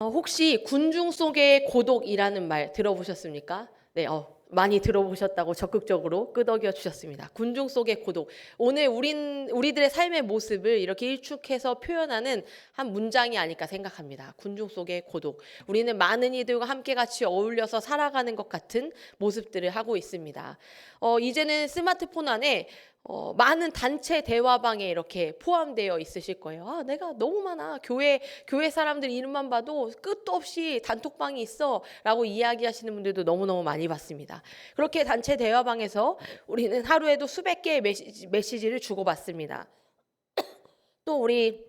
혹시 군중 속의 고독이라는 말 들어보셨습니까? 네, 많이 들어보셨다고 적극적으로 끄덕여 주셨습니다. 군중 속의 고독. 오늘 우리들의 삶의 모습을 이렇게 일축해서 표현하는 한 문장이 아닐까 생각합니다. 군중 속의 고독. 우리는 많은 이들과 함께 같이 어울려서 살아가는 것 같은 모습들을 하고 있습니다. 이제는 스마트폰 안에 많은 단체 대화방에 이렇게 포함되어 있으실 거예요. 내가 너무 많아. 교회 사람들 이름만 봐도 끝도 없이 단톡방이 있어. 라고 이야기하시는 분들도 너무너무 많이 봤습니다. 그렇게 단체 대화방에서 우리는 하루에도 수백 개의 메시지를 주고받습니다. 또 우리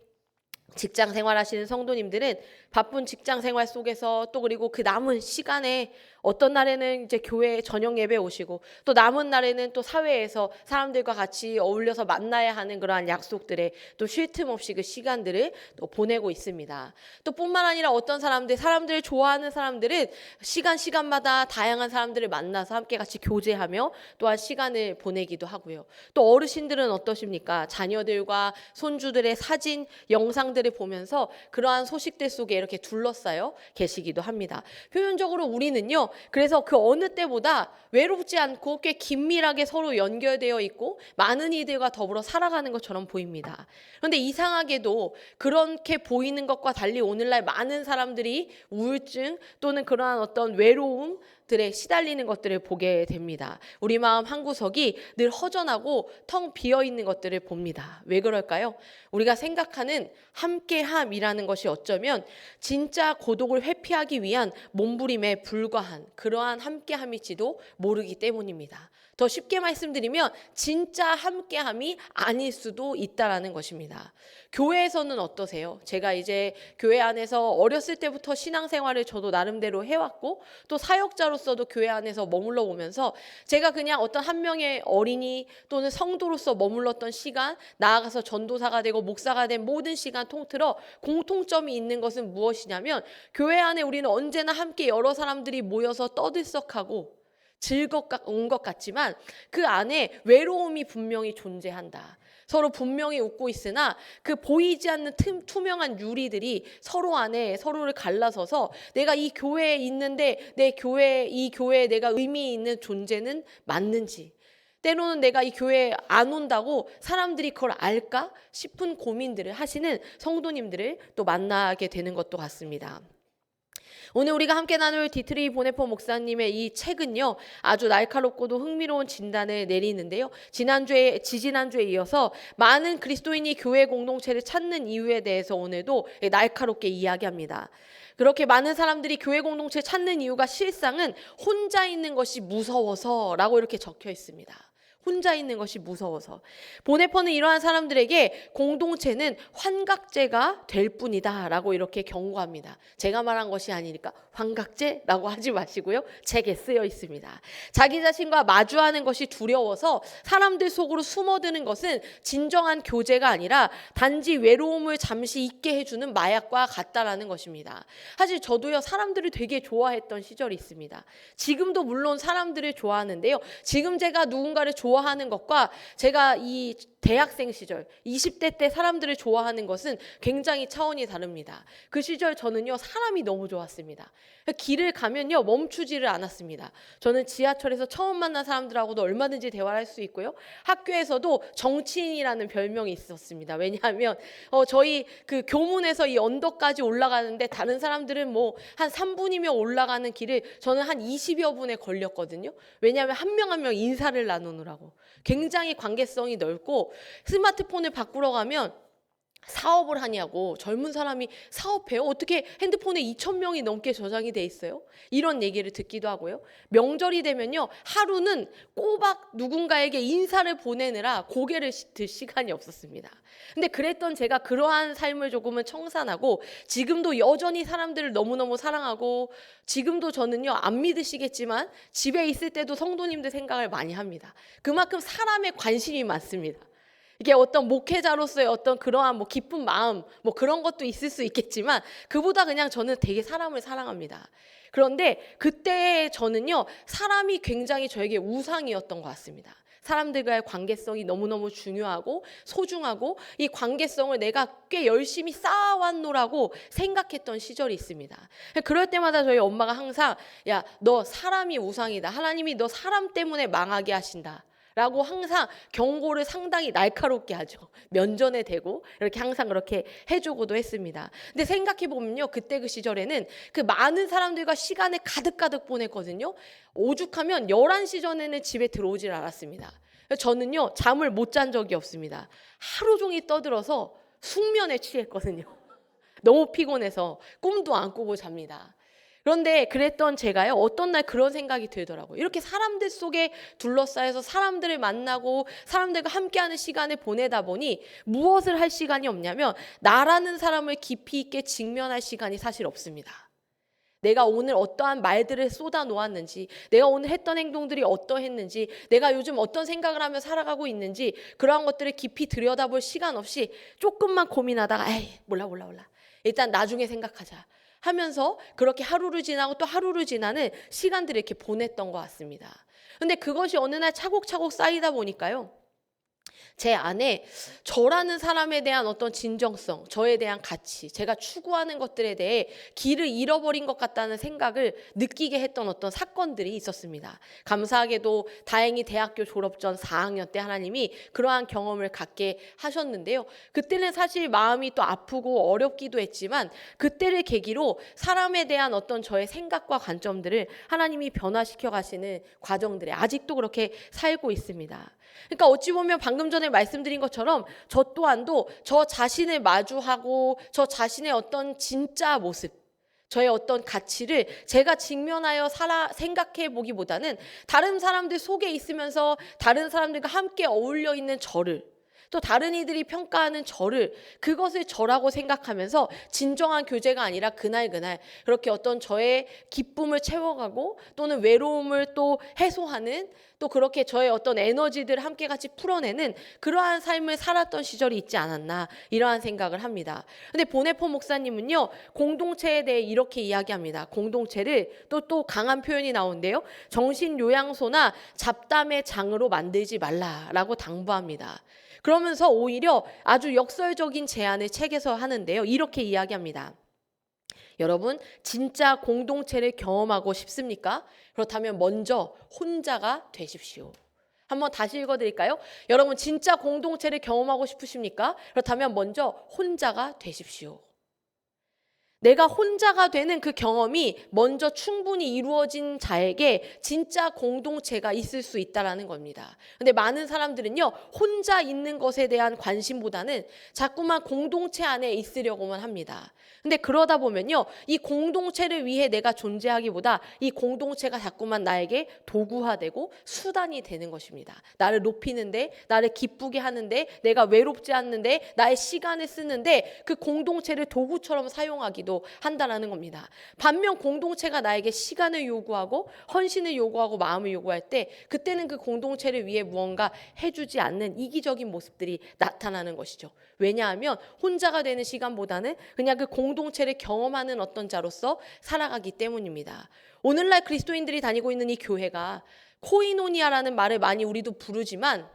직장 생활하시는 성도님들은 바쁜 직장 생활 속에서 또 그리고 그 남은 시간에 어떤 날에는 이제 교회 저녁 예배 오시고 또 남은 날에는 또 사회에서 사람들과 같이 어울려서 만나야 하는 그러한 약속들에 또 쉴 틈 없이 그 시간들을 또 보내고 있습니다. 또 뿐만 아니라 어떤 사람들을 좋아하는 사람들은 시간마다 다양한 사람들을 만나서 함께 같이 교제하며 또한 시간을 보내기도 하고요. 또 어르신들은 어떠십니까? 자녀들과 손주들의 사진, 영상들을 보면서 그러한 소식들 속에 이렇게 둘러싸여 계시기도 합니다. 표면적으로 우리는요, 그래서 그 어느 때보다 외롭지 않고 꽤 긴밀하게 서로 연결되어 있고 많은 이들과 더불어 살아가는 것처럼 보입니다. 그런데 이상하게도 그렇게 보이는 것과 달리 오늘날 많은 사람들이 우울증 또는 그러한 어떤 외로움들에 시달리는 것들을 보게 됩니다. 우리 마음 한구석이 늘 허전하고 텅 비어 있는 것들을 봅니다. 왜 그럴까요? 우리가 생각하는 함께함이라는 것이 어쩌면 진짜 고독을 회피하기 위한 몸부림에 불과한 그러한 함께함일지도 모르기 때문입니다. 더 쉽게 말씀드리면 진짜 함께함이 아닐 수도 있다라는 것입니다. 교회에서는 어떠세요? 제가 이제 교회 안에서 어렸을 때부터 신앙생활을 저도 나름대로 해왔고 또 사역자로서도 교회 안에서 머물러 오면서 제가 그냥 어떤 한 명의 어린이 또는 성도로서 머물렀던 시간, 나아가서 전도사가 되고 목사가 된 모든 시간 통틀어 공통점이 있는 것은 무엇이냐면 교회 안에 우리는 언제나 함께 여러 사람들이 모여서 떠들썩하고 즐거운 것 같지만 그 안에 외로움이 분명히 존재한다. 서로 분명히 웃고 있으나 그 보이지 않는 투명한 유리들이 서로 안에 서로를 갈라서서 내가 이 교회에 있는데 이 교회에 내가 의미 있는 존재는 맞는지, 때로는 내가 이 교회에 안 온다고 사람들이 그걸 알까 싶은 고민들을 하시는 성도님들을 또 만나게 되는 것도 같습니다. 오늘 우리가 함께 나눌 디트리 보네포 목사님의 이 책은요, 아주 날카롭고도 흥미로운 진단을 내리는데요. 지지난주에 이어서 많은 그리스도인이 교회 공동체를 찾는 이유에 대해서 오늘도 날카롭게 이야기합니다. 그렇게 많은 사람들이 교회 공동체를 찾는 이유가 실상은 혼자 있는 것이 무서워서라고 이렇게 적혀 있습니다. 혼자 있는 것이 무서워서. 보네퍼는 이러한 사람들에게 공동체는 환각제가 될 뿐이다 라고 이렇게 경고합니다. 제가 말한 것이 아니니까 환각제라고 하지 마시고요. 책에 쓰여 있습니다. 자기 자신과 마주하는 것이 두려워서 사람들 속으로 숨어드는 것은 진정한 교제가 아니라 단지 외로움을 잠시 잊게 해주는 마약과 같다라는 것입니다. 사실 저도요, 사람들을 되게 좋아했던 시절이 있습니다. 지금도 물론 사람들을 좋아하는데요. 지금 제가 누군가를 좋아하는 것과 제가 이 대학생 시절 20대 때 사람들을 좋아하는 것은 굉장히 차원이 다릅니다. 그 시절 저는요, 사람이 너무 좋았습니다. 길을 가면요, 멈추지를 않았습니다. 저는 지하철에서 처음 만난 사람들하고도 얼마든지 대화를 할 수 있고요. 학교에서도 정치인이라는 별명이 있었습니다. 왜냐하면 저희 그 교문에서 이 언덕까지 올라가는데 다른 사람들은 뭐 한 3분이면 올라가는 길을 저는 한 20여 분에 걸렸거든요. 왜냐하면 한 명 한 명 인사를 나누느라고. 굉장히 관계성이 넓고 스마트폰을 바꾸러 가면 사업을 하냐고, 젊은 사람이 사업해요? 어떻게 핸드폰에 2,000명이 넘게 저장이 돼 있어요? 이런 얘기를 듣기도 하고요. 명절이 되면요, 하루는 꼬박 누군가에게 인사를 보내느라 고개를 들 시간이 없었습니다. 근데 그랬던 제가 그러한 삶을 조금은 청산하고 지금도 여전히 사람들을 너무너무 사랑하고, 지금도 저는요, 안 믿으시겠지만 집에 있을 때도 성도님들 생각을 많이 합니다. 그만큼 사람에 관심이 많습니다. 이게 어떤 목회자로서의 어떤 그러한 뭐 기쁜 마음, 뭐 그런 것도 있을 수 있겠지만 그보다 그냥 저는 되게 사람을 사랑합니다. 그런데 그때 저는요, 사람이 굉장히 저에게 우상이었던 것 같습니다. 사람들과의 관계성이 너무너무 중요하고 소중하고 이 관계성을 내가 꽤 열심히 쌓아왔노라고 생각했던 시절이 있습니다. 그럴 때마다 저희 엄마가 항상 야, 너 사람이 우상이다. 하나님이 너 사람 때문에 망하게 하신다. 라고 항상 경고를 상당히 날카롭게 하죠. 면전에 대고 이렇게 항상 그렇게 해주고도 했습니다. 근데 생각해보면요, 그때 그 시절에는 그 많은 사람들과 시간을 가득가득 보냈거든요. 오죽하면 11시 전에는 집에 들어오질 않았습니다. 저는요, 잠을 못 잔 적이 없습니다. 하루 종일 떠들어서 숙면에 취했거든요. 너무 피곤해서 꿈도 안 꾸고 잡니다. 그런데 그랬던 제가요, 어떤 날 그런 생각이 들더라고요. 이렇게 사람들 속에 둘러싸여서 사람들을 만나고 사람들과 함께하는 시간을 보내다 보니 무엇을 할 시간이 없냐면 나라는 사람을 깊이 있게 직면할 시간이 사실 없습니다. 내가 오늘 어떠한 말들을 쏟아 놓았는지, 내가 오늘 했던 행동들이 어떠했는지, 내가 요즘 어떤 생각을 하며 살아가고 있는지 그러한 것들을 깊이 들여다볼 시간 없이 조금만 고민하다가 에이 몰라 일단 나중에 생각하자 하면서 그렇게 하루를 지나고 또 하루를 지나는 시간들을 이렇게 보냈던 것 같습니다. 근데 그것이 어느 날 차곡차곡 쌓이다 보니까요, 제 안에 저라는 사람에 대한 어떤 진정성, 저에 대한 가치, 제가 추구하는 것들에 대해 길을 잃어버린 것 같다는 생각을 느끼게 했던 어떤 사건들이 있었습니다. 감사하게도 다행히 대학교 졸업 전 4학년 때 하나님이 그러한 경험을 갖게 하셨는데요. 그때는 사실 마음이 또 아프고 어렵기도 했지만 그때를 계기로 사람에 대한 어떤 저의 생각과 관점들을 하나님이 변화시켜 가시는 과정들에 아직도 그렇게 살고 있습니다. 그러니까 어찌 보면 방금 전에 말씀드린 것처럼 저 또한도 저 자신을 마주하고 저 자신의 어떤 진짜 모습, 저의 어떤 가치를 제가 직면하여 생각해 보기보다는 다른 사람들 속에 있으면서 다른 사람들과 함께 어울려 있는 저를, 또 다른 이들이 평가하는 저를, 그것을 저라고 생각하면서 진정한 교제가 아니라 그날 그렇게 어떤 저의 기쁨을 채워가고 또는 외로움을 또 해소하는, 또 그렇게 저의 어떤 에너지들을 함께 같이 풀어내는 그러한 삶을 살았던 시절이 있지 않았나, 이러한 생각을 합니다. 근데 보네포 목사님은요, 공동체에 대해 이렇게 이야기합니다. 공동체를 또 강한 표현이 나오는데요, 정신요양소나 잡담의 장으로 만들지 말라라고 당부합니다. 그러면서 오히려 아주 역설적인 제안을 책에서 하는데요, 이렇게 이야기합니다. 여러분, 진짜 공동체를 경험하고 싶습니까? 그렇다면 먼저 혼자가 되십시오. 한번 다시 읽어드릴까요? 여러분, 진짜 공동체를 경험하고 싶으십니까? 그렇다면 먼저 혼자가 되십시오. 내가 혼자가 되는 그 경험이 먼저 충분히 이루어진 자에게 진짜 공동체가 있을 수 있다는 겁니다. 근데 많은 사람들은요, 혼자 있는 것에 대한 관심보다는 자꾸만 공동체 안에 있으려고만 합니다. 근데 그러다 보면요, 이 공동체를 위해 내가 존재하기보다 이 공동체가 자꾸만 나에게 도구화되고 수단이 되는 것입니다. 나를 높이는데, 나를 기쁘게 하는데, 내가 외롭지 않는데, 나의 시간을 쓰는데 그 공동체를 도구처럼 사용하기도 한다라는 겁니다. 반면 공동체가 나에게 시간을 요구하고 헌신을 요구하고 마음을 요구할 때 그때는 그 공동체를 위해 무언가 해주지 않는 이기적인 모습들이 나타나는 것이죠. 왜냐하면 혼자가 되는 시간보다는 그냥 그 공동체를 경험하는 어떤 자로서 살아가기 때문입니다. 오늘날 그리스도인들이 다니고 있는 이 교회가 코이노니아라는 말을 많이 우리도 부르지만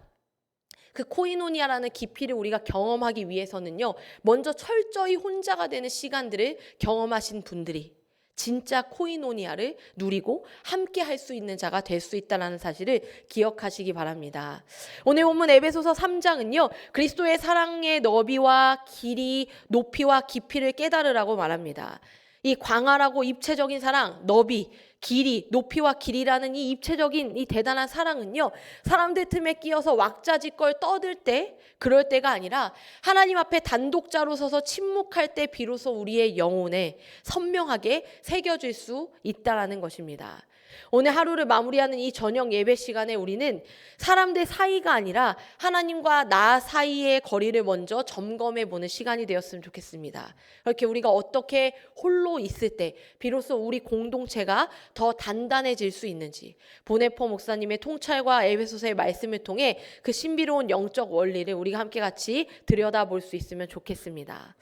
그 코이노니아라는 깊이를 우리가 경험하기 위해서는요, 먼저 철저히 혼자가 되는 시간들을 경험하신 분들이 진짜 코이노니아를 누리고 함께 할 수 있는 자가 될 수 있다는 사실을 기억하시기 바랍니다. 오늘 본문 에베소서 3장은요, 그리스도의 사랑의 너비와 길이, 높이와 깊이를 깨달으라고 말합니다. 이 광활하고 입체적인 사랑, 너비, 길이, 높이와 길이라는 이 입체적인 이 대단한 사랑은요, 사람들 틈에 끼어서 왁자지껄 떠들 때, 그럴 때가 아니라 하나님 앞에 단독자로 서서 침묵할 때 비로소 우리의 영혼에 선명하게 새겨질 수 있다는 것입니다. 오늘 하루를 마무리하는 이 저녁 예배 시간에 우리는 사람들 사이가 아니라 하나님과 나 사이의 거리를 먼저 점검해 보는 시간이 되었으면 좋겠습니다. 그렇게 우리가 어떻게 홀로 있을 때 비로소 우리 공동체가 더 단단해질 수 있는지, 보네포 목사님의 통찰과 에베소서의 말씀을 통해 그 신비로운 영적 원리를 우리가 함께 같이 들여다볼 수 있으면 좋겠습니다.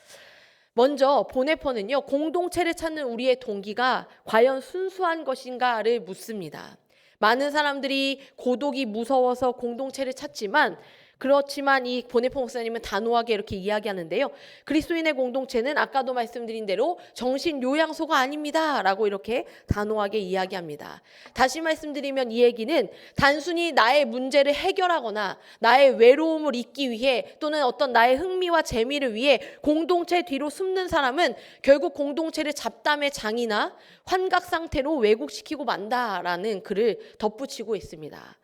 먼저 보네포는요, 공동체를 찾는 우리의 동기가 과연 순수한 것인가를 묻습니다. 많은 사람들이 고독이 무서워서 공동체를 찾지만 그렇지만 이 보네포 목사님은 단호하게 이렇게 이야기하는데요. 그리스도인의 공동체는 아까도 말씀드린 대로 정신 요양소가 아닙니다. 라고 이렇게 단호하게 이야기합니다. 다시 말씀드리면 이 얘기는 단순히 나의 문제를 해결하거나 나의 외로움을 잊기 위해 또는 어떤 나의 흥미와 재미를 위해 공동체 뒤로 숨는 사람은 결국 공동체를 잡담의 장이나 환각 상태로 왜곡시키고 만다라는 글을 덧붙이고 있습니다.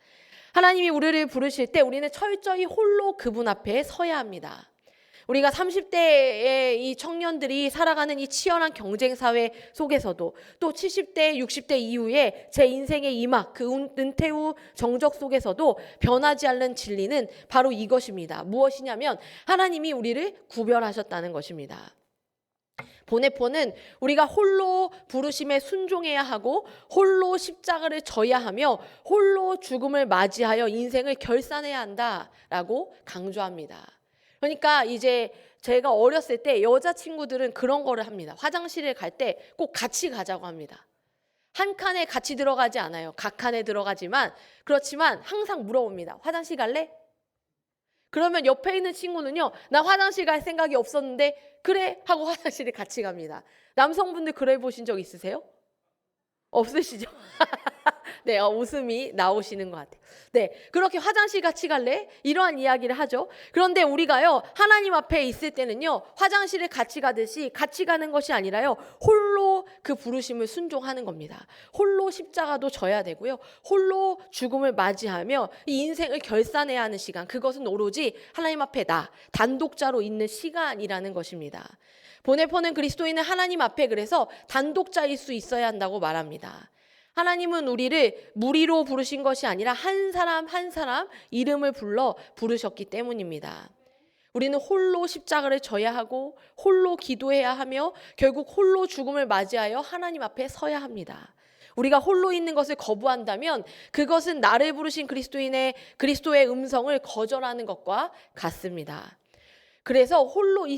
하나님이 우리를 부르실 때 우리는 철저히 홀로 그분 앞에 서야 합니다. 우리가 30대의 이 청년들이 살아가는 이 치열한 경쟁 사회 속에서도 또 70대, 60대 이후에 제 인생의 이막 그 은퇴 후 정적 속에서도 변하지 않는 진리는 바로 이것입니다. 무엇이냐면 하나님이 우리를 구별하셨다는 것입니다. 보네포는 우리가 홀로 부르심에 순종해야 하고 홀로 십자가를 져야 하며 홀로 죽음을 맞이하여 인생을 결산해야 한다라고 강조합니다. 그러니까 이제 제가 어렸을 때 여자친구들은 그런 거를 합니다. 화장실에 갈 때 꼭 같이 가자고 합니다. 한 칸에 같이 들어가지 않아요. 각 칸에 들어가지만 그렇지만 항상 물어봅니다. 화장실 갈래? 그러면 옆에 있는 친구는요, 나 화장실 갈 생각이 없었는데 그래 하고 화장실에 같이 갑니다. 남성분들 그래 보신 적 있으세요? 없으시죠? 네, 웃음이 나오시는 것 같아요. 네, 그렇게 화장실 같이 갈래? 이러한 이야기를 하죠. 그런데 우리가요, 하나님 앞에 있을 때는요, 화장실에 같이 가듯이 같이 가는 것이 아니라요, 홀로 그 부르심을 순종하는 겁니다. 홀로 십자가도 져야 되고요, 홀로 죽음을 맞이하며 이 인생을 결산해야 하는 시간, 그것은 오로지 하나님 앞에 나, 단독자로 있는 시간이라는 것입니다. 보네포는 그리스도인은 하나님 앞에 그래서 단독자일 수 있어야 한다고 말합니다. 하나님은 우리를 무리로 부르신 것이 아니라 한 사람 한 사람 이름을 불러 부르셨기 때문입니다. 우리는 홀로 십자가를 져야 하고 홀로 기도해야 하며 결국 홀로 죽음을 맞이하여 하나님 앞에 서야 합니다. 우리가 홀로 있는 것을 거부한다면 그것은 나를 부르신 그리스도의 음성을 거절하는 것과 같습니다. 그래서 홀로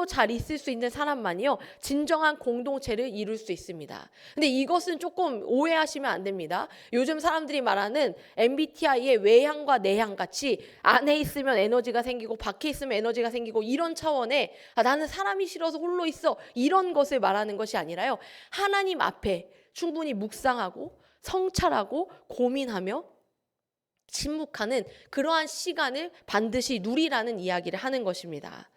잘 있을 수 있는 사람만이요, 진정한 공동체를 이룰 수 있습니다. 근데 이것은 조금 오해하시면 안 됩니다. 요즘 사람들이 말하는 MBTI의 외향과 내향 같이 안에 있으면 에너지가 생기고 밖에 있으면 에너지가 생기고 이런 차원의 나는 사람이 싫어서 홀로 있어 이런 것을 말하는 것이 아니라요, 하나님 앞에 충분히 묵상하고 성찰하고 고민하며 침묵하는 그러한 시간을 반드시 누리라는 이야기를 하는 것입니다.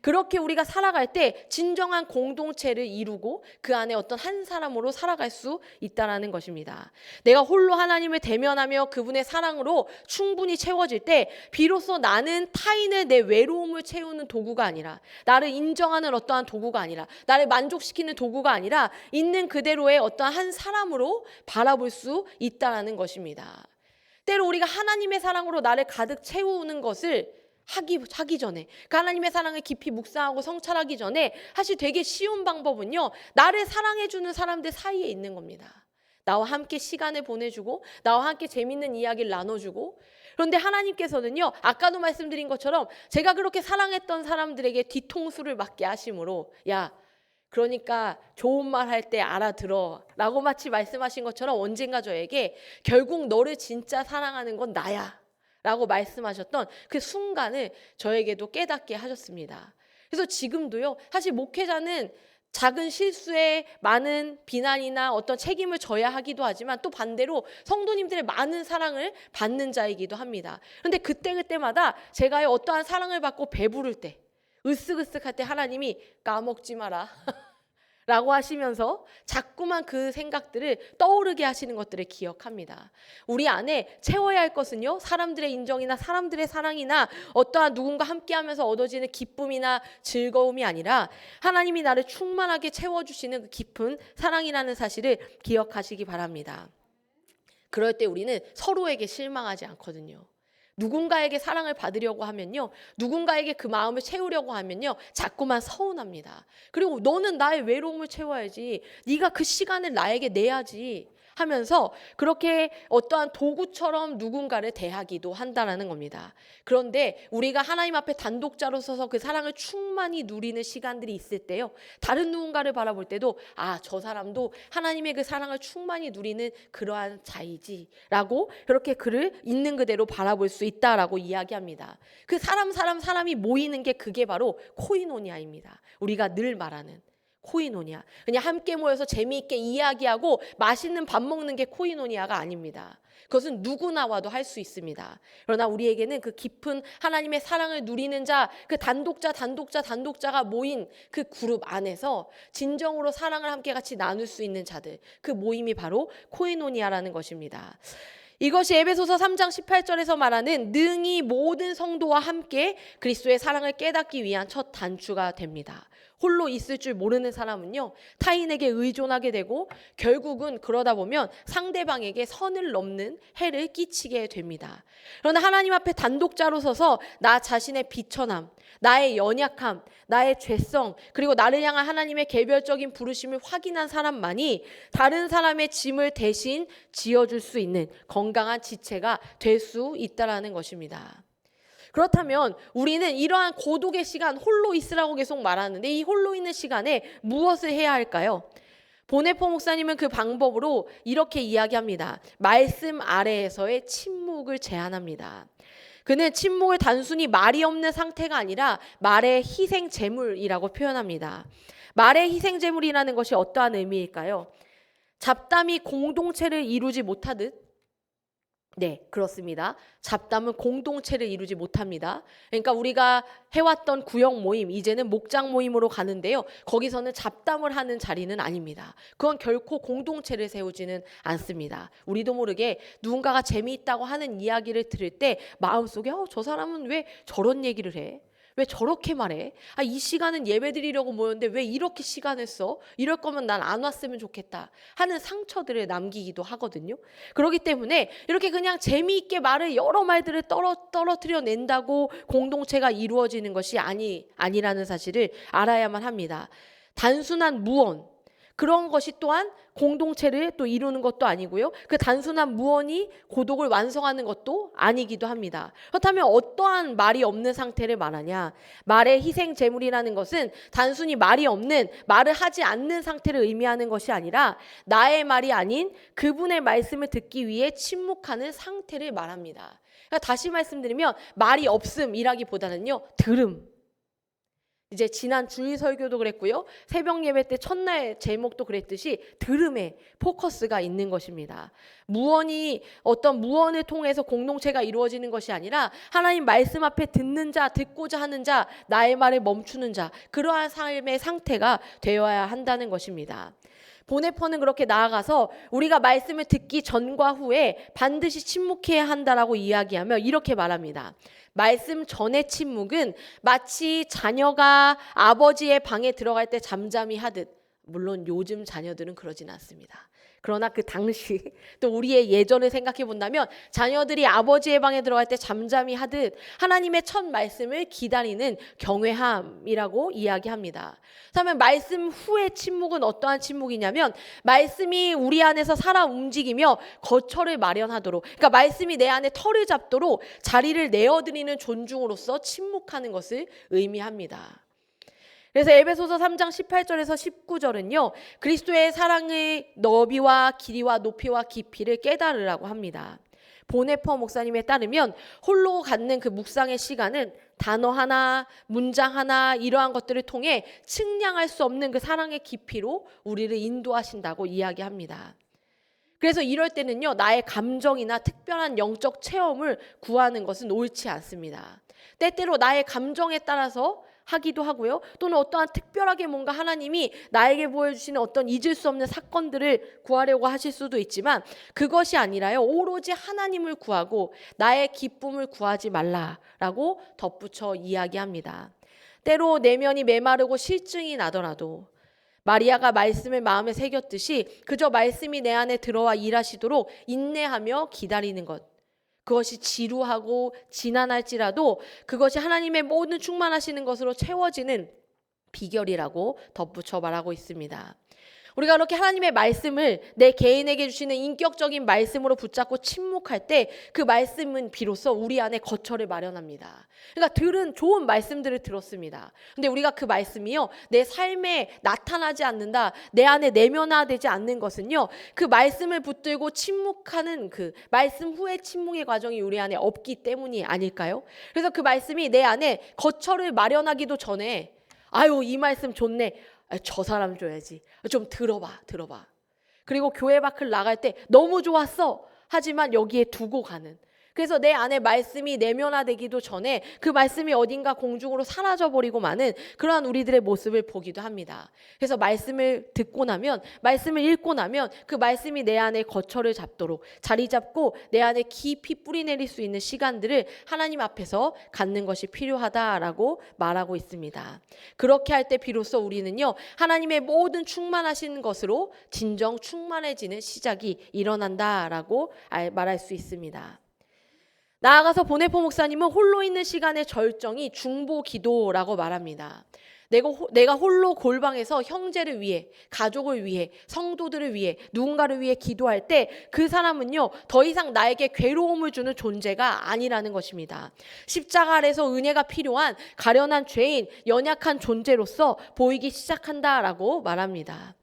그렇게 우리가 살아갈 때 진정한 공동체를 이루고 그 안에 어떤 한 사람으로 살아갈 수 있다는 것입니다. 내가 홀로 하나님을 대면하며 그분의 사랑으로 충분히 채워질 때 비로소 나는 타인의 내 외로움을 채우는 도구가 아니라, 나를 인정하는 어떠한 도구가 아니라, 나를 만족시키는 도구가 아니라 있는 그대로의 어떠한 한 사람으로 바라볼 수 있다는 것입니다. 때로 우리가 하나님의 사랑으로 나를 가득 채우는 것을 하기 전에, 그 하나님의 사랑을 깊이 묵상하고 성찰하기 전에 사실 되게 쉬운 방법은요, 나를 사랑해주는 사람들 사이에 있는 겁니다. 나와 함께 시간을 보내주고 나와 함께 재밌는 이야기를 나눠주고. 그런데 하나님께서는요, 아까도 말씀드린 것처럼 제가 그렇게 사랑했던 사람들에게 뒤통수를 맞게 하심으로, 야, 그러니까 좋은 말 할 때 알아들어 라고 마치 말씀하신 것처럼 언젠가 저에게 결국 너를 진짜 사랑하는 건 나야 라고 말씀하셨던 그 순간을 저에게도 깨닫게 하셨습니다. 그래서 지금도요, 사실 목회자는 작은 실수에 많은 비난이나 어떤 책임을 져야 하기도 하지만 또 반대로 성도님들의 많은 사랑을 받는 자이기도 합니다. 그런데 그때마다 제가 어떠한 사랑을 받고 배부를 때, 으쓱으쓱할 때 하나님이 까먹지 마라 라고 하시면서 자꾸만 그 생각들을 떠오르게 하시는 것들을 기억합니다. 우리 안에 채워야 할 것은요, 사람들의 인정이나 사람들의 사랑이나 어떠한 누군가 함께하면서 얻어지는 기쁨이나 즐거움이 아니라 하나님이 나를 충만하게 채워주시는 그 깊은 사랑이라는 사실을 기억하시기 바랍니다. 그럴 때 우리는 서로에게 실망하지 않거든요. 누군가에게 사랑을 받으려고 하면요, 누군가에게 그 마음을 채우려고 하면요, 자꾸만 서운합니다. 그리고 너는 나의 외로움을 채워야지, 네가 그 시간을 나에게 내야지, 하면서 그렇게 어떠한 도구처럼 누군가를 대하기도 한다라는 겁니다. 그런데 우리가 하나님 앞에 단독자로 서서 그 사랑을 충만히 누리는 시간들이 있을 때요, 다른 누군가를 바라볼 때도 저 사람도 하나님의 그 사랑을 충만히 누리는 그러한 자이지라고 그렇게 그를 있는 그대로 바라볼 수 있다라고 이야기합니다. 그 사람이 모이는 게 그게 바로 코이노니아입니다. 우리가 늘 말하는 코이노니아. 그냥 함께 모여서 재미있게 이야기하고 맛있는 밥 먹는 게 코이노니아가 아닙니다. 그것은 누구나와도 할 수 있습니다. 그러나 우리에게는 그 깊은 하나님의 사랑을 누리는 자, 그 단독자가 모인 그 그룹 안에서 진정으로 사랑을 함께 같이 나눌 수 있는 자들, 그 모임이 바로 코이노니아라는 것입니다. 이것이 에베소서 3장 18절에서 말하는 능히 모든 성도와 함께 그리스도의 사랑을 깨닫기 위한 첫 단추가 됩니다. 홀로 있을 줄 모르는 사람은요, 타인에게 의존하게 되고 결국은 그러다 보면 상대방에게 선을 넘는 해를 끼치게 됩니다. 그러나 하나님 앞에 단독자로 서서 나 자신의 비천함, 나의 연약함, 나의 죄성, 그리고 나를 향한 하나님의 개별적인 부르심을 확인한 사람만이 다른 사람의 짐을 대신 지어줄 수 있는 건강한 지체가 될 수 있다는 것입니다. 그렇다면 우리는 이러한 고독의 시간, 홀로 있으라고 계속 말하는데 이 홀로 있는 시간에 무엇을 해야 할까요? 보네포 목사님은 그 방법으로 이렇게 이야기합니다. 말씀 아래에서의 침묵을 제안합니다. 그는 침묵을 단순히 말이 없는 상태가 아니라 말의 희생 제물이라고 표현합니다. 말의 희생 제물이라는 것이 어떠한 의미일까요? 잡담이 공동체를 이루지 못하듯, 네, 그렇습니다. 잡담은 공동체를 이루지 못합니다. 그러니까 우리가 해왔던 구역 모임, 이제는 목장 모임으로 가는데요, 거기서는 잡담을 하는 자리는 아닙니다. 그건 결코 공동체를 세우지는 않습니다. 우리도 모르게 누군가가 재미있다고 하는 이야기를 들을 때 마음속에 저 사람은 왜 저런 얘기를 해? 왜 저렇게 말해? 이 시간은 예배 드리려고 모였는데 왜 이렇게 시간을 써? 이럴 거면 난 안 왔으면 좋겠다 하는 상처들을 남기기도 하거든요. 그렇기 때문에 이렇게 그냥 재미있게 여러 말들을 떨어뜨려 낸다고 공동체가 이루어지는 것이 아니라는 사실을 알아야만 합니다. 단순한 무언, 그런 것이 또한 공동체를 또 이루는 것도 아니고요, 그 단순한 무언이 고독을 완성하는 것도 아니기도 합니다. 그렇다면 어떠한 말이 없는 상태를 말하냐? 말의 희생 제물이라는 것은 단순히 말이 없는, 말을 하지 않는 상태를 의미하는 것이 아니라 나의 말이 아닌 그분의 말씀을 듣기 위해 침묵하는 상태를 말합니다. 그러니까 다시 말씀드리면 말이 없음이라기보다는요, 들음. 이제 지난 주일 설교도 그랬고요, 새벽 예배 때 첫날 제목도 그랬듯이 들음에 포커스가 있는 것입니다. 어떤 무언을 통해서 공동체가 이루어지는 것이 아니라 하나님 말씀 앞에 듣는 자, 듣고자 하는 자, 나의 말을 멈추는 자, 그러한 삶의 상태가 되어야 한다는 것입니다. 보네퍼는 그렇게 나아가서 우리가 말씀을 듣기 전과 후에 반드시 침묵해야 한다라고 이야기하며 이렇게 말합니다. 말씀 전의 침묵은 마치 자녀가 아버지의 방에 들어갈 때 잠잠히 하듯, 물론 요즘 자녀들은 그러진 않습니다. 그러나 그 당시 또 우리의 예전을 생각해 본다면 자녀들이 아버지의 방에 들어갈 때 잠잠히 하듯 하나님의 첫 말씀을 기다리는 경외함이라고 이야기합니다. 그렇다면 말씀 후의 침묵은 어떠한 침묵이냐면 말씀이 우리 안에서 살아 움직이며 거처를 마련하도록, 그러니까 말씀이 내 안에 터를 잡도록 자리를 내어드리는 존중으로서 침묵하는 것을 의미합니다. 그래서 에베소서 3장 18절에서 19절은요, 그리스도의 사랑의 너비와 길이와 높이와 깊이를 깨달으라고 합니다. 보네퍼 목사님에 따르면 홀로 갖는 그 묵상의 시간은 단어 하나, 문장 하나, 이러한 것들을 통해 측량할 수 없는 그 사랑의 깊이로 우리를 인도하신다고 이야기합니다. 그래서 이럴 때는요, 나의 감정이나 특별한 영적 체험을 구하는 것은 옳지 않습니다. 때때로 나의 감정에 따라서 하기도 하고요, 또는 어떠한 특별하게 뭔가 하나님이 나에게 보여주시는 어떤 잊을 수 없는 사건들을 구하려고 하실 수도 있지만 그것이 아니라요, 오로지 하나님을 구하고 나의 기쁨을 구하지 말라라고 덧붙여 이야기합니다. 때로 내면이 메마르고 실증이 나더라도 마리아가 말씀을 마음에 새겼듯이 그저 말씀이 내 안에 들어와 일하시도록 인내하며 기다리는 것, 그것이 지루하고 지난할지라도 그것이 하나님의 모든 충만하시는 것으로 채워지는 비결이라고 덧붙여 말하고 있습니다. 우리가 그렇게 하나님의 말씀을 내 개인에게 주시는 인격적인 말씀으로 붙잡고 침묵할 때 그 말씀은 비로소 우리 안에 거처를 마련합니다. 그러니까 들은 좋은 말씀들을 들었습니다. 근데 우리가 그 말씀이요, 내 삶에 나타나지 않는다, 내 안에 내면화되지 않는 것은요, 그 말씀을 붙들고 침묵하는 그 말씀 후의 침묵의 과정이 우리 안에 없기 때문이 아닐까요? 그래서 그 말씀이 내 안에 거처를 마련하기도 전에 아유, 이 말씀 좋네. 저 사람 줘야지. 좀 들어봐. 그리고 교회 밖을 나갈 때 너무 좋았어. 하지만 여기에 두고 가는. 그래서 내 안에 말씀이 내면화되기도 전에 그 말씀이 어딘가 공중으로 사라져버리고 마는 그러한 우리들의 모습을 보기도 합니다. 그래서 말씀을 듣고 나면, 말씀을 읽고 나면 그 말씀이 내 안에 거처를 잡도록 자리 잡고 내 안에 깊이 뿌리 내릴 수 있는 시간들을 하나님 앞에서 갖는 것이 필요하다라고 말하고 있습니다. 그렇게 할 때 비로소 우리는요, 하나님의 모든 충만하신 것으로 진정 충만해지는 시작이 일어난다라고 말할 수 있습니다. 나아가서 보네포 목사님은 홀로 있는 시간의 절정이 중보 기도라고 말합니다. 내가 홀로 골방에서 형제를 위해, 가족을 위해, 성도들을 위해, 누군가를 위해 기도할 때 그 사람은요, 더 이상 나에게 괴로움을 주는 존재가 아니라는 것입니다. 십자가 아래서 은혜가 필요한 가련한 죄인, 연약한 존재로서 보이기 시작한다라고 말합니다.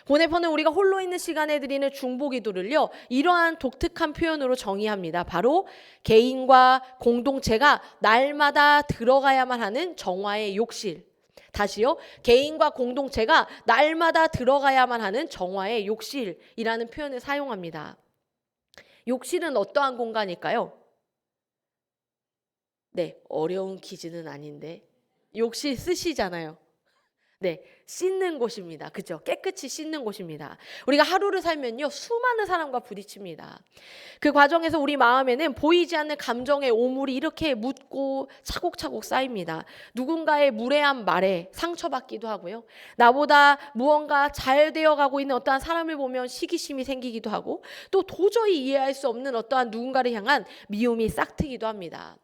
보네포는 우리가 홀로 있는 시간에 드리는 중보기도를요, 이러한 독특한 표현으로 정의합니다. 바로 개인과 공동체가 날마다 들어가야만 하는 정화의 욕실. 다시요, 개인과 공동체가 날마다 들어가야만 하는 정화의 욕실이라는 표현을 사용합니다. 욕실은 어떠한 공간일까요? 네, 어려운 퀴즈는 아닌데 욕실 쓰시잖아요. 네, 씻는 곳입니다. 그죠? 깨끗이 씻는 곳입니다. 우리가 하루를 살면요, 수많은 사람과 부딪힙니다. 그 과정에서 우리 마음에는 보이지 않는 감정의 오물이 이렇게 묻고 차곡차곡 쌓입니다. 누군가의 무례한 말에 상처받기도 하고요. 나보다 무언가 잘 되어가고 있는 어떠한 사람을 보면 시기심이 생기기도 하고, 또 도저히 이해할 수 없는 어떠한 누군가를 향한 미움이 싹트기도 합니다.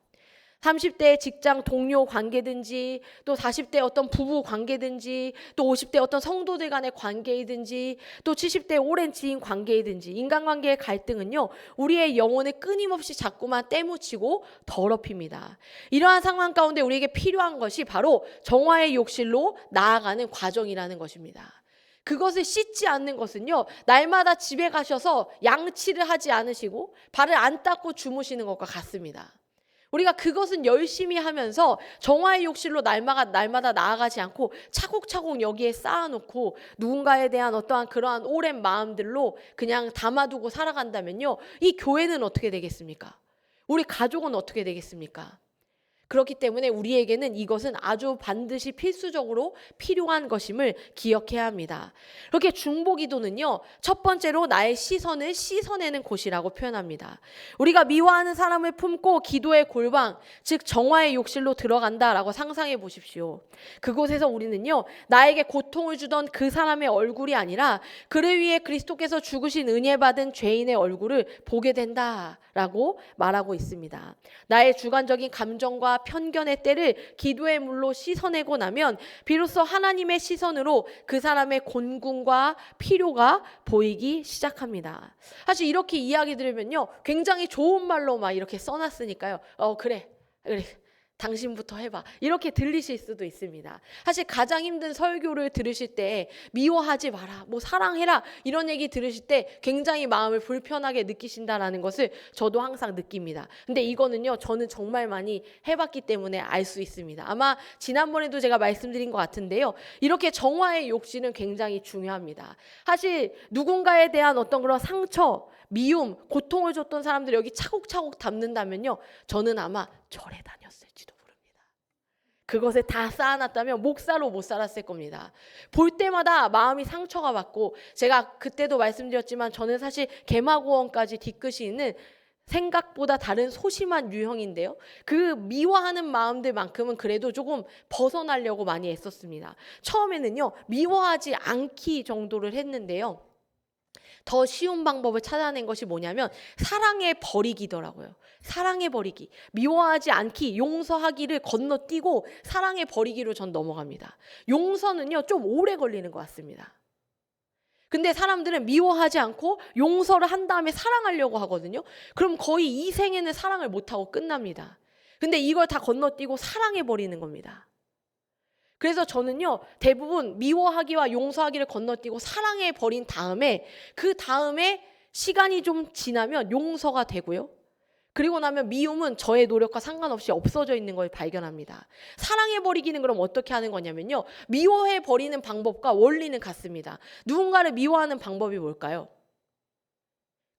30대 직장 동료 관계든지, 또 40대 어떤 부부 관계든지, 또 50대 어떤 성도들 간의 관계이든지, 또 70대 오랜 지인 관계이든지, 인간관계의 갈등은요, 우리의 영혼을 끊임없이 자꾸만 때묻히고 더럽힙니다. 이러한 상황 가운데 우리에게 필요한 것이 바로 정화의 욕실로 나아가는 과정이라는 것입니다. 그것을 씻지 않는 것은요, 날마다 집에 가셔서 양치를 하지 않으시고 발을 안 닦고 주무시는 것과 같습니다. 우리가 그것은 열심히 하면서 정화의 욕실로 날마다 나아가지 않고 차곡차곡 여기에 쌓아놓고 누군가에 대한 어떠한 그러한 오랜 마음들로 그냥 담아두고 살아간다면요, 이 교회는 어떻게 되겠습니까? 우리 가족은 어떻게 되겠습니까? 그렇기 때문에 우리에게는 이것은 아주 반드시 필수적으로 필요한 것임을 기억해야 합니다. 그렇게 중보기도는요, 첫 번째로 나의 시선을 씻어내는 곳이라고 표현합니다. 우리가 미워하는 사람을 품고 기도의 골방, 즉 정화의 욕실로 들어간다라고 상상해 보십시오. 그곳에서 우리는요, 나에게 고통을 주던 그 사람의 얼굴이 아니라 그를 위해 그리스도께서 죽으신 은혜 받은 죄인의 얼굴을 보게 된다라고 말하고 있습니다. 나의 주관적인 감정과 편견의 때를 기도의 물로 씻어내고 나면 비로소 하나님의 시선으로 그 사람의 곤궁과 필요가 보이기 시작합니다. 사실 이렇게 이야기 들으면요, 굉장히 좋은 말로 막 이렇게 써놨으니까요, 그래 당신부터 해봐, 이렇게 들리실 수도 있습니다. 사실 가장 힘든 설교를 들으실 때 미워하지 마라, 뭐 사랑해라, 이런 얘기 들으실 때 굉장히 마음을 불편하게 느끼신다라는 것을 저도 항상 느낍니다. 근데 이거는요, 저는 정말 많이 해봤기 때문에 알 수 있습니다. 아마 지난번에도 제가 말씀드린 것 같은데요, 이렇게 정화의 욕실은 굉장히 중요합니다. 사실 누군가에 대한 어떤 그런 상처, 미움, 고통을 줬던 사람들이 여기 차곡차곡 담는다면요, 저는 아마 절에 다녔을지도 모릅니다. 그것에 다 쌓아놨다면 목사로 못 살았을 겁니다. 볼 때마다 마음이 상처가 받고, 제가 그때도 말씀드렸지만 저는 사실 개마고원까지 뒤끝이 있는 생각보다 다른 소심한 유형인데요, 그 미워하는 마음들만큼은 그래도 조금 벗어나려고 많이 애썼습니다. 처음에는요, 미워하지 않기 정도를 했는데요, 더 쉬운 방법을 찾아낸 것이 뭐냐면 사랑의 버리기더라고요. 사랑의 버리기. 미워하지 않기, 용서하기를 건너뛰고 사랑의 버리기로 전 넘어갑니다. 용서는요, 좀 오래 걸리는 것 같습니다. 근데 사람들은 미워하지 않고 용서를 한 다음에 사랑하려고 하거든요. 그럼 거의 이 생에는 사랑을 못하고 끝납니다. 근데 이걸 다 건너뛰고 사랑해버리는 겁니다. 그래서 저는요, 대부분 미워하기와 용서하기를 건너뛰고 사랑해버린 다음에 그 다음에 시간이 좀 지나면 용서가 되고요. 그리고 나면 미움은 저의 노력과 상관없이 없어져 있는 걸 발견합니다. 사랑해버리기는 그럼 어떻게 하는 거냐면요. 미워해버리는 방법과 원리는 같습니다. 누군가를 미워하는 방법이 뭘까요?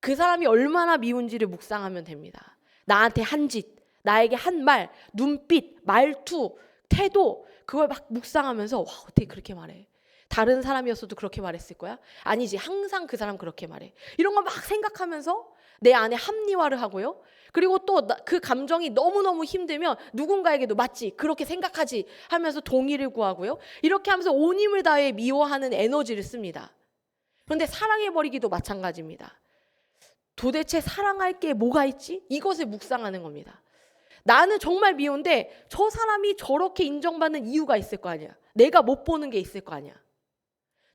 그 사람이 얼마나 미운지를 묵상하면 됩니다. 나한테 한 짓, 나에게 한 말, 눈빛, 말투, 태도, 그걸 막 묵상하면서 와, 어떻게 그렇게 말해? 다른 사람이었어도 그렇게 말했을 거야? 아니지, 항상 그 사람 그렇게 말해. 이런 거 막 생각하면서 내 안에 합리화를 하고요. 그리고 또 그 감정이 너무너무 힘들면 누군가에게도 맞지, 그렇게 생각하지 하면서 동의를 구하고요. 이렇게 하면서 온 힘을 다해 미워하는 에너지를 씁니다. 그런데 사랑해버리기도 마찬가지입니다. 도대체 사랑할 게 뭐가 있지? 이것을 묵상하는 겁니다. 나는 정말 미운데 저 사람이 저렇게 인정받는 이유가 있을 거 아니야. 내가 못 보는 게 있을 거 아니야.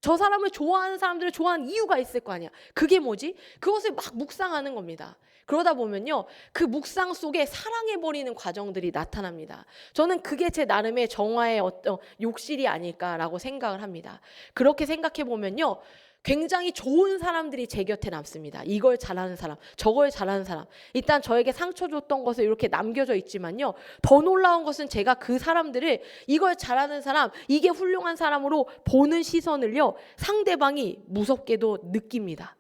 저 사람을 좋아하는 사람들을 좋아하는 이유가 있을 거 아니야. 그게 뭐지? 그것을 막 묵상하는 겁니다. 그러다 보면요, 그 묵상 속에 사랑해버리는 과정들이 나타납니다. 저는 그게 제 나름의 정화의 어떤 욕실이 아닐까라고 생각을 합니다. 그렇게 생각해 보면요, 굉장히 좋은 사람들이 제 곁에 남습니다. 이걸 잘하는 사람, 저걸 잘하는 사람. 일단 저에게 상처 줬던 것을 이렇게 남겨져 있지만요, 더 놀라운 것은 제가 그 사람들을, 이걸 잘하는 사람, 이게 훌륭한 사람으로 보는 시선을요, 상대방이 무섭게도 느낍니다.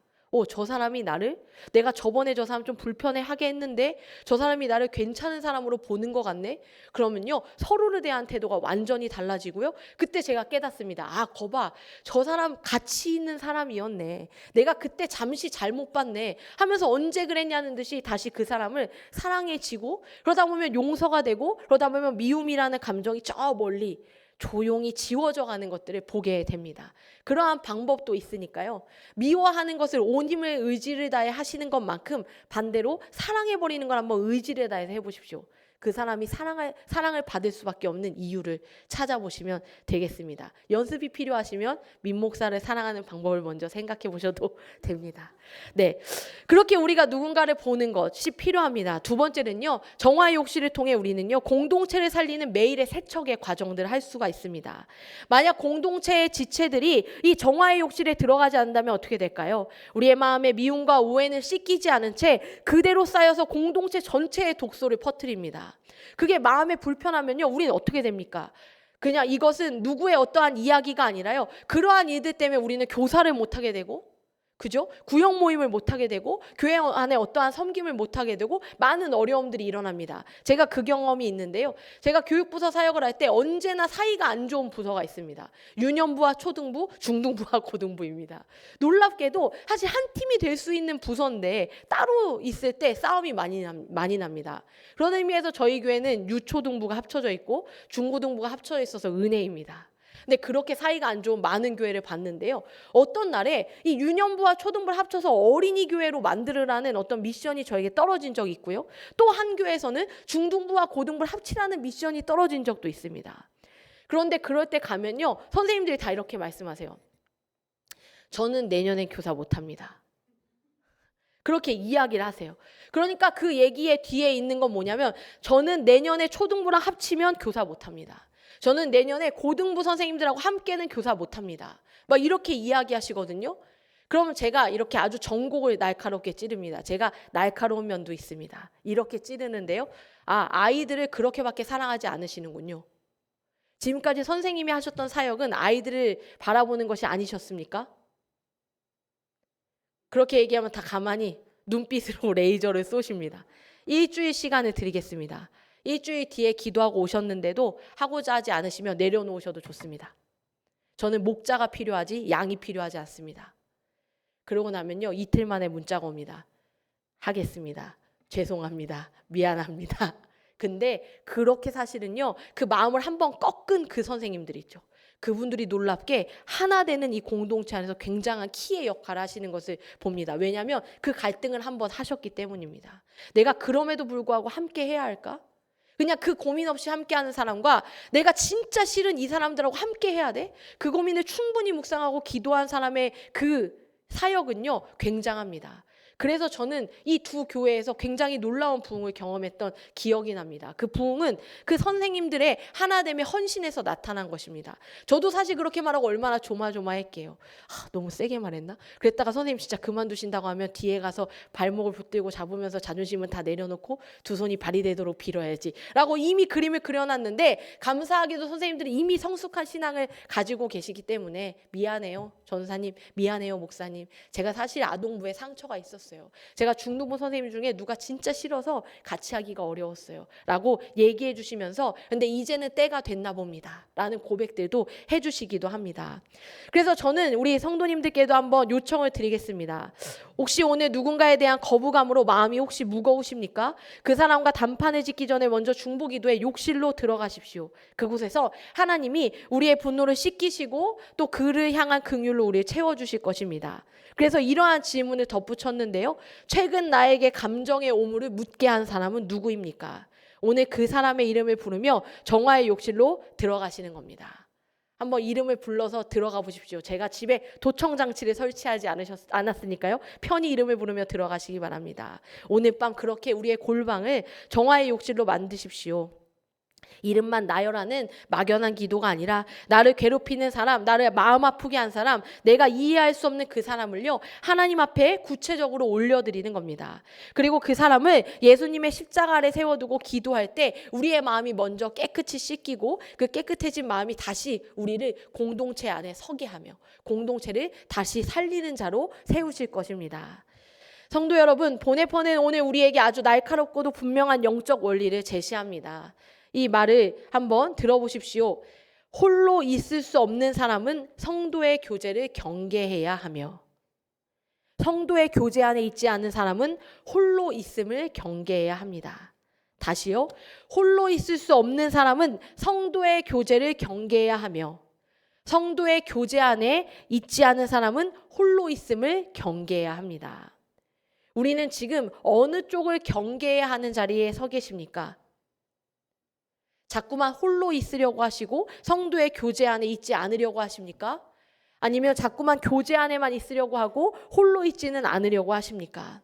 저 사람이 나를, 내가 저번에 저 사람 좀 불편해하게 했는데 저 사람이 나를 괜찮은 사람으로 보는 것 같네. 그러면요, 서로를 대한 태도가 완전히 달라지고요. 그때 제가 깨닫습니다. 아, 거봐, 저 사람 가치 있는 사람이었네. 내가 그때 잠시 잘못 봤네 하면서 언제 그랬냐는 듯이 다시 그 사람을 사랑해지고, 그러다 보면 용서가 되고, 그러다 보면 미움이라는 감정이 저 멀리 조용히 지워져 가는 것들을 보게 됩니다. 그러한 방법도 있으니까요. 미워하는 것을 온 힘을 의지를 다해 하시는 것만큼 반대로 사랑해버리는 걸 한번 의지를 다해서 해보십시오. 그 사람이 사랑을 받을 수밖에 없는 이유를 찾아보시면 되겠습니다. 연습이 필요하시면 민 목사를 사랑하는 방법을 먼저 생각해 보셔도 됩니다. 네, 그렇게 우리가 누군가를 보는 것이 필요합니다. 두 번째는요, 정화의 욕실을 통해 우리는요, 공동체를 살리는 매일의 세척의 과정들을 할 수가 있습니다. 만약 공동체의 지체들이 이 정화의 욕실에 들어가지 않는다면 어떻게 될까요? 우리의 마음에 미움과 오해는 씻기지 않은 채 그대로 쌓여서 공동체 전체의 독소를 퍼뜨립니다. 그게 마음에 불편하면요, 우리는 어떻게 됩니까? 그냥 이것은 누구의 어떠한 이야기가 아니라요, 그러한 일들 때문에 우리는 교사를 못하게 되고, 그죠? 구역 모임을 못하게 되고, 교회 안에 어떠한 섬김을 못하게 되고, 많은 어려움들이 일어납니다. 제가 그 경험이 있는데요, 제가 교육부서 사역을 할 때 언제나 사이가 안 좋은 부서가 있습니다. 유년부와 초등부, 중등부와 고등부입니다. 놀랍게도 사실 한 팀이 될 수 있는 부서인데 따로 있을 때 싸움이 많이 납니다. 그런 의미에서 저희 교회는 유초등부가 합쳐져 있고 중고등부가 합쳐져 있어서 은혜입니다. 근데 그렇게 사이가 안 좋은 많은 교회를 봤는데요, 어떤 날에 이 유년부와 초등부를 합쳐서 어린이 교회로 만들으라는 어떤 미션이 저에게 떨어진 적이 있고요, 또 한 교회에서는 중등부와 고등부를 합치라는 미션이 떨어진 적도 있습니다. 그런데 그럴 때 가면요, 선생님들이 다 이렇게 말씀하세요. 저는 내년에 교사 못합니다. 그렇게 이야기를 하세요. 그러니까 그 얘기의 뒤에 있는 건 뭐냐면, 저는 내년에 초등부랑 합치면 교사 못합니다. 저는 내년에 고등부 선생님들하고 함께는 교사 못합니다. 막 이렇게 이야기하시거든요. 그러면 제가 이렇게 아주 전곡을 날카롭게 찌릅니다. 제가 날카로운 면도 있습니다. 이렇게 찌르는데요, 아이들을 그렇게밖에 사랑하지 않으시는군요. 지금까지 선생님이 하셨던 사역은 아이들을 바라보는 것이 아니셨습니까? 그렇게 얘기하면 다 가만히 눈빛으로 레이저를 쏘십니다. 일주일 시간을 드리겠습니다. 일주일 뒤에 기도하고 오셨는데도 하고자 하지 않으시면 내려놓으셔도 좋습니다. 저는 목자가 필요하지 양이 필요하지 않습니다. 그러고 나면요, 이틀 만에 문자가 옵니다. 하겠습니다. 죄송합니다. 미안합니다. 근데 그렇게 사실은요, 그 마음을 한번 꺾은 그 선생님들 있죠. 그분들이 놀랍게 하나 되는 이 공동체 안에서 굉장한 키의 역할을 하시는 것을 봅니다. 왜냐하면 그 갈등을 한번 하셨기 때문입니다. 내가 그럼에도 불구하고 함께 해야 할까? 그냥 그 고민 없이 함께하는 사람과 내가 진짜 싫은 이 사람들하고 함께 해야 돼? 그 고민을 충분히 묵상하고 기도한 사람의 그 사역은요, 굉장합니다. 그래서 저는 이 두 교회에서 굉장히 놀라운 부흥을 경험했던 기억이 납니다. 그 부흥은 그 선생님들의 하나됨의 헌신에서 나타난 것입니다. 저도 사실 그렇게 말하고 얼마나 조마조마했게요. 너무 세게 말했나? 그랬다가 선생님 진짜 그만두신다고 하면 뒤에 가서 발목을 붙들고 잡으면서 자존심은 다 내려놓고 두 손이 발이 되도록 빌어야지 라고 이미 그림을 그려놨는데, 감사하게도 선생님들이 이미 성숙한 신앙을 가지고 계시기 때문에 미안해요 전사님, 미안해요 목사님, 제가 사실 아동부에 상처가 있었어요. 제가 중등부 선생님 중에 누가 진짜 싫어서 같이 하기가 어려웠어요 라고 얘기해 주시면서, 근데 이제는 때가 됐나 봅니다 라는 고백들도 해주시기도 합니다. 그래서 저는 우리 성도님들께도 한번 요청을 드리겠습니다. 혹시 오늘 누군가에 대한 거부감으로 마음이 혹시 무거우십니까? 그 사람과 단판을 짓기 전에 먼저 중보기도에 욕실로 들어가십시오. 그곳에서 하나님이 우리의 분노를 씻기시고 또 그를 향한 긍휼로 우리를 채워주실 것입니다. 그래서 이러한 질문을 덧붙였는데요. 최근 나에게 감정의 오물을 묻게 한 사람은 누구입니까? 오늘 그 사람의 이름을 부르며 정화의 욕실로 들어가시는 겁니다. 한번 이름을 불러서 들어가 보십시오. 제가 집에 도청장치를 설치하지 않았으니까요. 편히 이름을 부르며 들어가시기 바랍니다. 오늘 밤 그렇게 우리의 골방을 정화의 욕실로 만드십시오. 이름만 나열하는 막연한 기도가 아니라 나를 괴롭히는 사람, 나를 마음 아프게 한 사람, 내가 이해할 수 없는 그 사람을요, 하나님 앞에 구체적으로 올려드리는 겁니다. 그리고 그 사람을 예수님의 십자가 아래 세워두고 기도할 때 우리의 마음이 먼저 깨끗이 씻기고 그 깨끗해진 마음이 다시 우리를 공동체 안에 서게 하며 공동체를 다시 살리는 자로 세우실 것입니다. 성도 여러분, 보네퍼는 오늘 우리에게 아주 날카롭고도 분명한 영적 원리를 제시합니다. 이 말을 한번 들어보십시오. 홀로 있을 수 없는 사람은 성도의 교제를 경계해야 하며, 성도의 교제 안에 있지 않은 사람은 홀로 있음을 경계해야 합니다. 다시요. 홀로 있을 수 없는 사람은 성도의 교제를 경계해야 하며, 성도의 교제 안에 있지 않은 사람은 홀로 있음을 경계해야 합니다. 우리는 지금 어느 쪽을 경계해야 하는 자리에 서 계십니까? 자꾸만 홀로 있으려고 하시고 성도의 교제 안에 있지 않으려고 하십니까? 아니면 자꾸만 교제 안에만 있으려고 하고 홀로 있지는 않으려고 하십니까?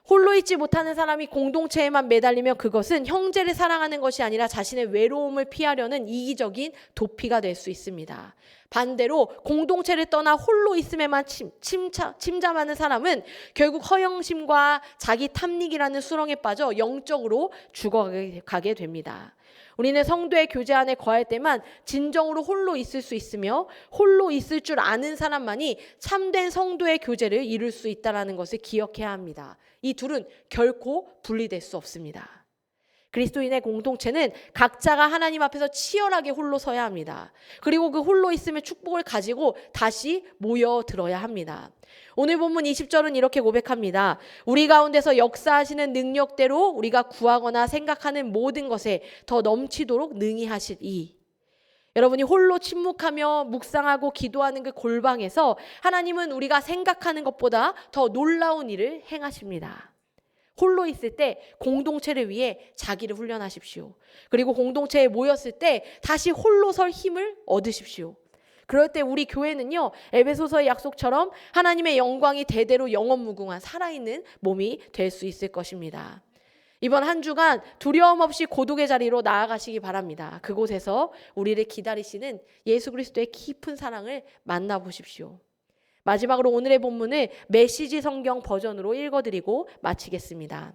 홀로 있지 못하는 사람이 공동체에만 매달리면 그것은 형제를 사랑하는 것이 아니라 자신의 외로움을 피하려는 이기적인 도피가 될 수 있습니다. 반대로 공동체를 떠나 홀로 있음에만 침잠하는 사람은 결국 허영심과 자기 탐닉이라는 수렁에 빠져 영적으로 죽어가게 됩니다. 우리는 성도의 교제 안에 거할 때만 진정으로 홀로 있을 수 있으며, 홀로 있을 줄 아는 사람만이 참된 성도의 교제를 이룰 수 있다는 것을 기억해야 합니다. 이 둘은 결코 분리될 수 없습니다. 그리스도인의 공동체는 각자가 하나님 앞에서 치열하게 홀로 서야 합니다. 그리고 그 홀로 있음의 축복을 가지고 다시 모여들어야 합니다. 오늘 본문 20절은 이렇게 고백합니다. 우리 가운데서 역사하시는 능력대로 우리가 구하거나 생각하는 모든 것에 더 넘치도록 능히 하시리. 여러분이 홀로 침묵하며 묵상하고 기도하는 그 골방에서 하나님은 우리가 생각하는 것보다 더 놀라운 일을 행하십니다. 홀로 있을 때 공동체를 위해 자기를 훈련하십시오. 그리고 공동체에 모였을 때 다시 홀로 설 힘을 얻으십시오. 그럴 때 우리 교회는요, 에베소서의 약속처럼 하나님의 영광이 대대로 영원무궁한 살아있는 몸이 될 수 있을 것입니다. 이번 한 주간 두려움 없이 고독의 자리로 나아가시기 바랍니다. 그곳에서 우리를 기다리시는 예수 그리스도의 깊은 사랑을 만나보십시오. 마지막으로 오늘의 본문을 메시지 성경 버전으로 읽어드리고 마치겠습니다.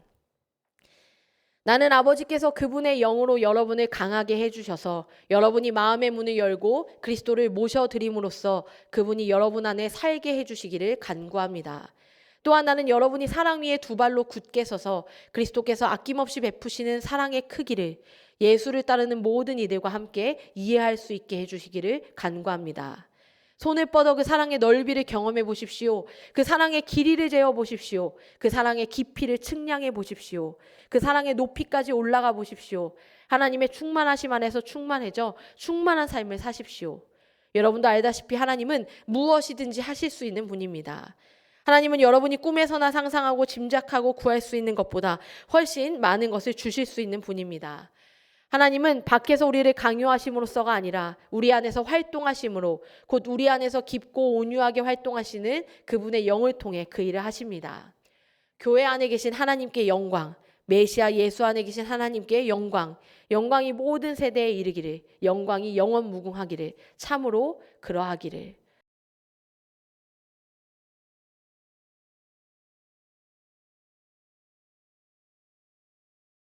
나는 아버지께서 그분의 영으로 여러분을 강하게 해주셔서 여러분이 마음의 문을 열고 그리스도를 모셔드림으로써 그분이 여러분 안에 살게 해주시기를 간구합니다. 또한 나는 여러분이 사랑 위에 두 발로 굳게 서서 그리스도께서 아낌없이 베푸시는 사랑의 크기를 예수를 따르는 모든 이들과 함께 이해할 수 있게 해주시기를 간구합니다. 손을 뻗어 그 사랑의 넓이를 경험해 보십시오. 그 사랑의 길이를 재어 보십시오. 그 사랑의 깊이를 측량해 보십시오. 그 사랑의 높이까지 올라가 보십시오. 하나님의 충만하심 안에서 충만해져 충만한 삶을 사십시오. 여러분도 알다시피 하나님은 무엇이든지 하실 수 있는 분입니다. 하나님은 여러분이 꿈에서나 상상하고 짐작하고 구할 수 있는 것보다 훨씬 많은 것을 주실 수 있는 분입니다. 하나님은 밖에서 우리를 강요하심으로써가 아니라 우리 안에서 활동하심으로, 곧 우리 안에서 깊고 온유하게 활동하시는 그분의 영을 통해 그 일을 하십니다. 교회 안에 계신 하나님께 영광, 메시아 예수 안에 계신 하나님께 영광, 영광이 모든 세대에 이르기를, 영광이 영원 무궁하기를, 참으로 그러하기를.